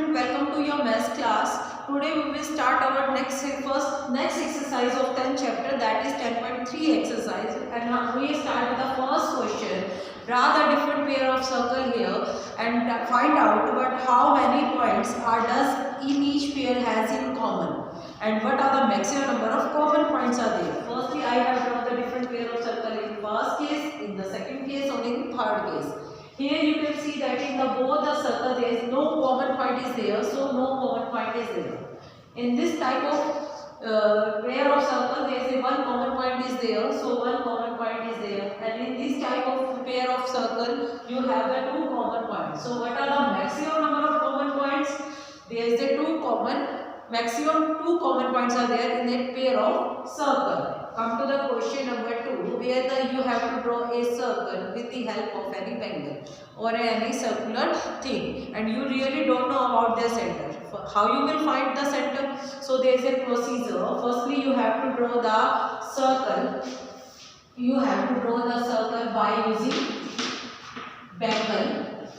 student, welcome to your maths class. Today we will start our next exercise of 10th chapter, that is 10.3 exercise, and now we start with the first question. Draw the different pair of circle here and find out how many points does in each pair has in common, and what are the maximum number of common points are there. Firstly, I have drawn the different pair of circle in first case, in the second case, and in third case. Here you can see that in both the circle there is no common point is there, so no common point is there. In this type of pair of circle there is one common point is there, so one common point is there, and in this type of pair of circle you have the two common points. So what are the maximum number of common points? There is a maximum two common points are there in a pair of circle. Come to the question number 2, where you have to draw a circle with the help of any rectangle or any circular thing, and you really don't know about the center. How you will find the center? So there is a procedure. Firstly, you have to draw the circle. You have to draw the circle by using bangle.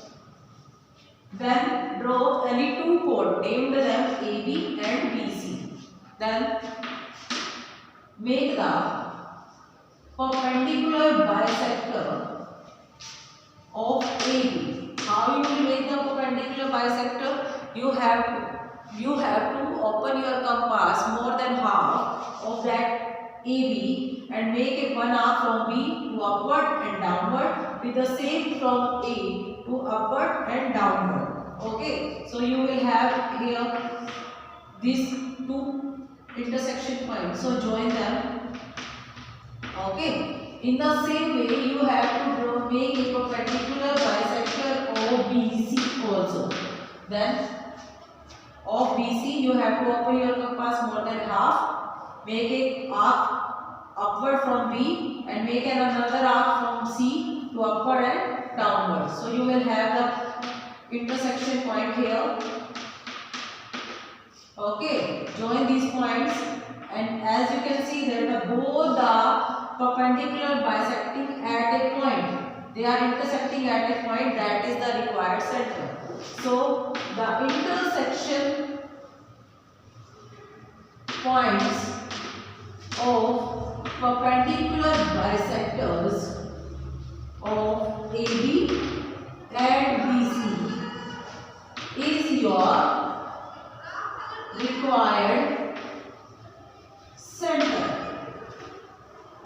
Then draw any two chords, named them AB and BC. Then make the perpendicular bisector of AB. How you will make the perpendicular bisector? You have to open your compass more than half of that AB and make it one arc from B to upward and downward, with the same from A to upward and downward. Okay, so you will have here these two intersection points, so join them. Okay, in the same way you have to make a perpendicular bisector of BC also. Then of BC you have to open your compass more than half, make a arc upward from B and make another arc from C to upward and downward. So you will have the intersection point here. Okay, join these points, and as you can see that both the perpendicular bisecting at a point, they are intersecting at a point, that is the required center. So the intersection points of perpendicular bisectors of AB and BC is your required center.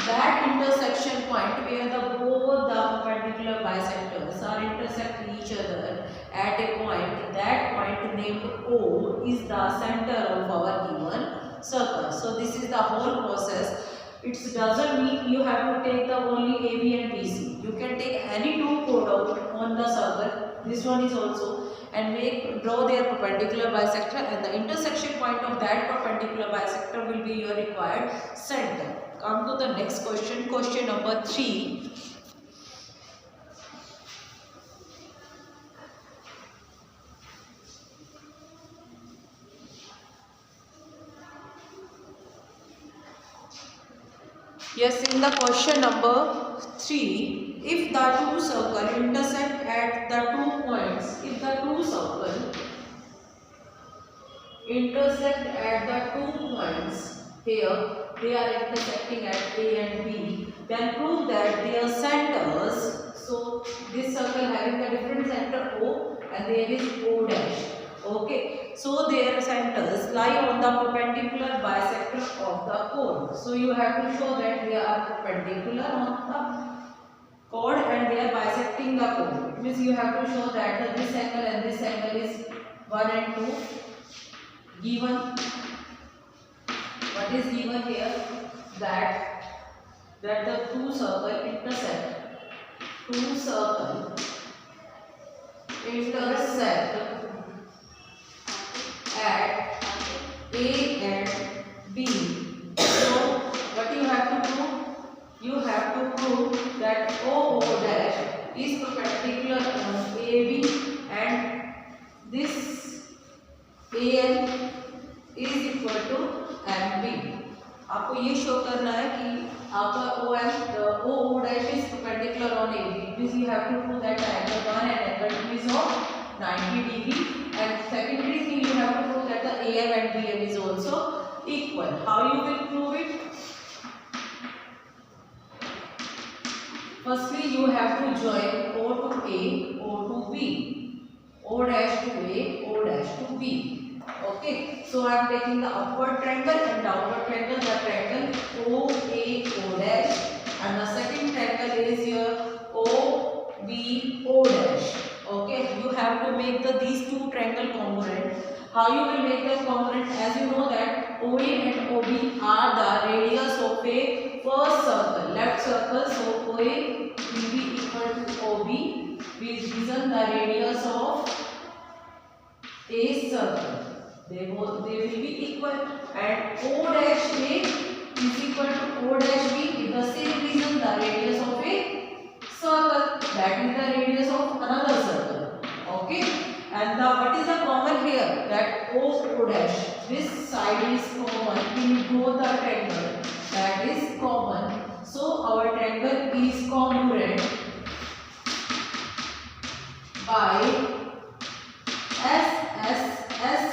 That intersection point where both the perpendicular bisectors are intersect each other at a point, that point named O is the center of our given circle. So this is the whole process. It doesn't mean you have to take the only AB and BC. You can take any two chord out on the circle. This one is also, and draw their perpendicular bisector, and the intersection point of that perpendicular bisector will be your required center. Come to the next question, question number 3. Yes, in the question number 3, if the two circles intersect at the 2 points, if the two circles intersect at the 2 points here, they are intersecting at A and B, then prove that their centers, so this circle having a different center O and there is O dash. Okay, so their centers lie on the perpendicular bisector of the chord. So you have to show that they are perpendicular on the chord and they are bisecting the chord. It means you have to show that this angle and this angle is 1 and 2 given. What is given here? That the two circles intersect. Two circles intersect at A and B. So what you have to do? You have to prove that OO dash is perpendicular on AB and this AN is equal to MB. आपको ये show करना है कि आपका OO dash is perpendicular on AB. This you have to prove that angle 1 and angle 2 is of 90 degree, and secondly AM and BM is also equal. How you will prove it? Firstly, you have to join O to A, O to B, O dash to A, O dash to B. Okay, so I am taking the upward triangle and downward triangle. The triangle OA, O dash, and the second triangle is here OB, O dash. Okay, you have to make these two triangle congruent. How you will make them congruent? As you know that OA and OB are the radius of a first circle, left circle. So OA will be equal to OB, which is the radius of a circle. They will be equal, and O dash A is equal to O dash B with the same reason, the radius of a circle, that is the radius of another circle. Okay, and what is the common here? That O dash, this side is common in both the triangle, that is common. So our triangle is congruent by S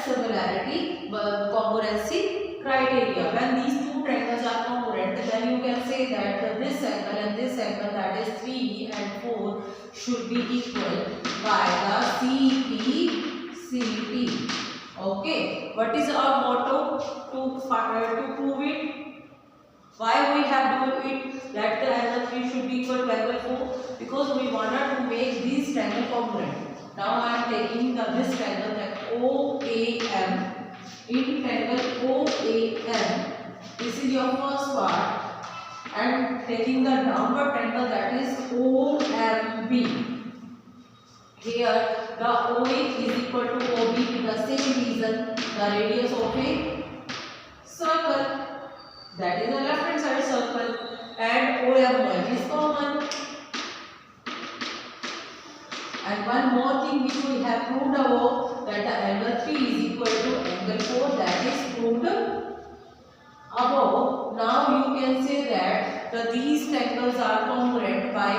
similarity congruency criteria. When these two triangles are congruent, then you can say that this angle and this angle, that is 3 and 4, should be equal by the CP. Okay, what is our motto to prove it? Why we have to do it that the angle 3 should be equal to angle 4? Because we wanted to make these triangle congruent. Now I am taking this triangle, that OAM, in triangle OAM, this is your first part, and taking the downward triangle, that is OMB. Here the OA is equal to OB with the same reason, the radius of a circle, that is the left hand side circle, and OM1 is common. And one more thing which we have proved above, that the angle 3 is equal to angle 4, that is proved above. Now you can say that these triangles are congruent by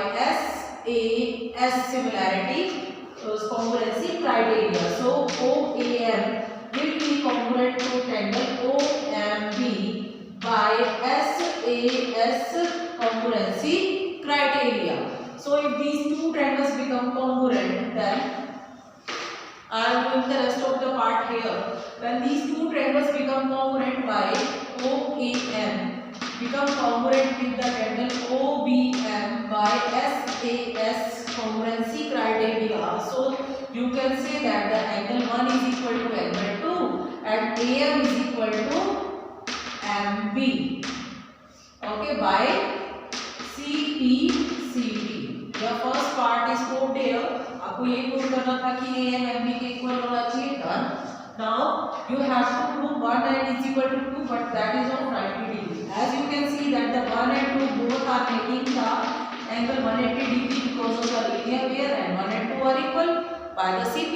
SAS similarity congruency criteria. So OAM will be congruent to triangle OMB by SAS congruency criteria. So if these two triangles become congruent, then I am doing the rest of the part here. When these two triangles become congruent by OAM, become congruent with the triangle OBM by SAS congruency criteria. So you can say that the angle 1 is equal to angle 2 and AM is equal to MB. Okay, by CP. The first part is proved here. आपको ये prove करना था कि AM MB के equal होना चाहिए. Done. Now you have to prove 1 and is equal to 2, but that is of 90 degree. As you can see that the 1 and 2 both are making the angle 180 degree because of the linear pair, and 1 and 2 are equal by the CP.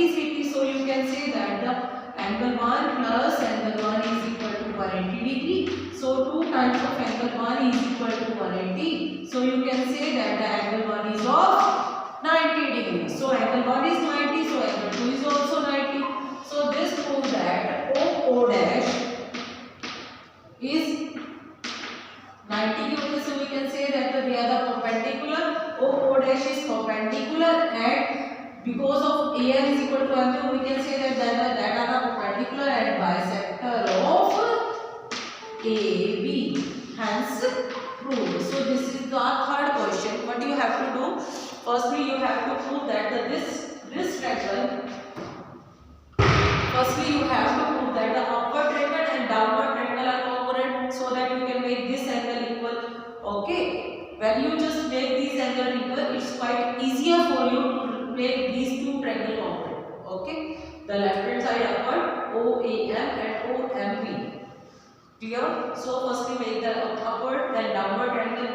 So you can say that the angle 1 plus angle 1 is equal to 180 degree. So 2 times of angle 1 is equal to 180. So you can say that the angle 1 is of 90 degree. So angle 1 is 90, so angle 2 is also 90. So this proves that OO dash is 90 degree. So we can say that they are the perpendicular. OO dash is perpendicular, and because of AN is equal to MQ, we can say that that are the perpendicular and bisector of AB. Hence proved. So this is the third question. What you have to do? Firstly, you have to prove that this triangle. Firstly, you have to prove that the upward triangle and downward triangle are congruent, so that you can make this angle equal. Okay. When you just make these angle equal, it's quite easier for you to make these two triangle congruent. Okay. The left hand side upward OAM and OMB. Clear? So firstly make the upward and downward triangle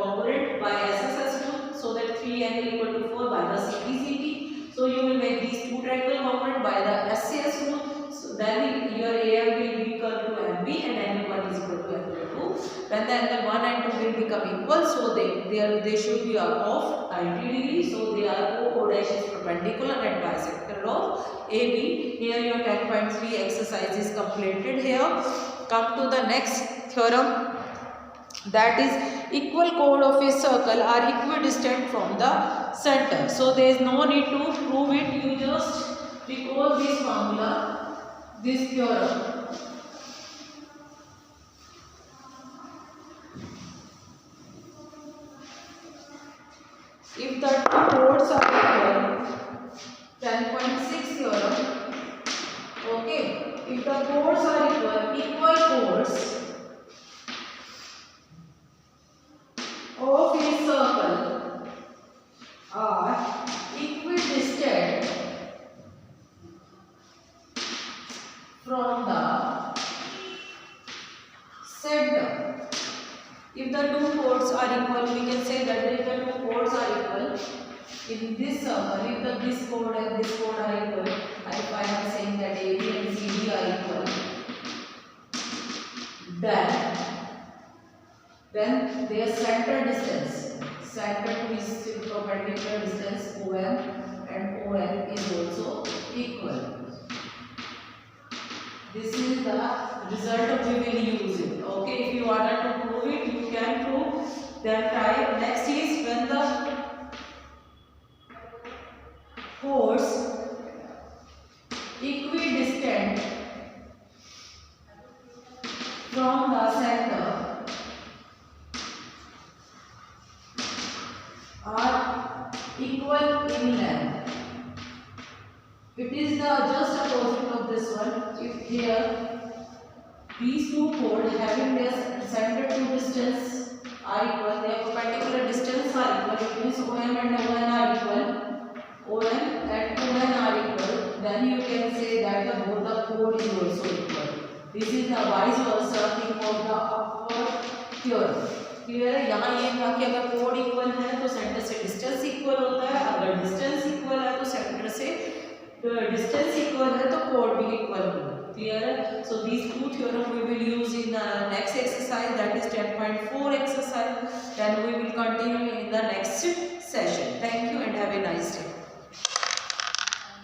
congruent by SSS rule, so that 3 angle equal to 4 by the CP. So you will make these two triangle congruent by the SCS rule. So then your AM will be equal to MB and angle 1 is equal to angle 2. When the angle 1 and 2 will become equal, so they should be of 90 degree. So they are O dash is perpendicular and bisector of AB. Here your 10.3 exercise is completed. Here come to the next theorem, that is equal chord of a circle are equidistant from the center. So there is no need to prove it, you just recall this formula, this theorem. If the two chords are equal, 10.6 theorem, okay, if the chords are equal chords of a circle are equidistant from the center. If the two chords are equal, we can say that if the two chords are equal in this circle, if this chord and this chord are equal, if I am saying that AB and CD are equal, then their center distance, center to is perpendicular distance OM and ON is also equal. This is the result we will use it. Okay, if you wanted to prove it, you can prove. Then try. Next is when the chords equidistant from the center are equal in length. It is the just opposite of this one. If here these two chords having their center to distance are equal, their perpendicular distance are equal, it means OM and ON are equal, OM and ON are equal, then you can say that both the chord is also equal. This is the vice versa thing of the upward theorem. Clear है, यहाँ ये था कि अगर code equal है तो centre से distance equal होता है, अगर डिस्टेंस इक्वल है तो सेंटर से डिस्टेंस इक्वल है तो कोड भी इक्वल होगा. Clear है? So these two theorem we will use in next exercise, that is 10.4.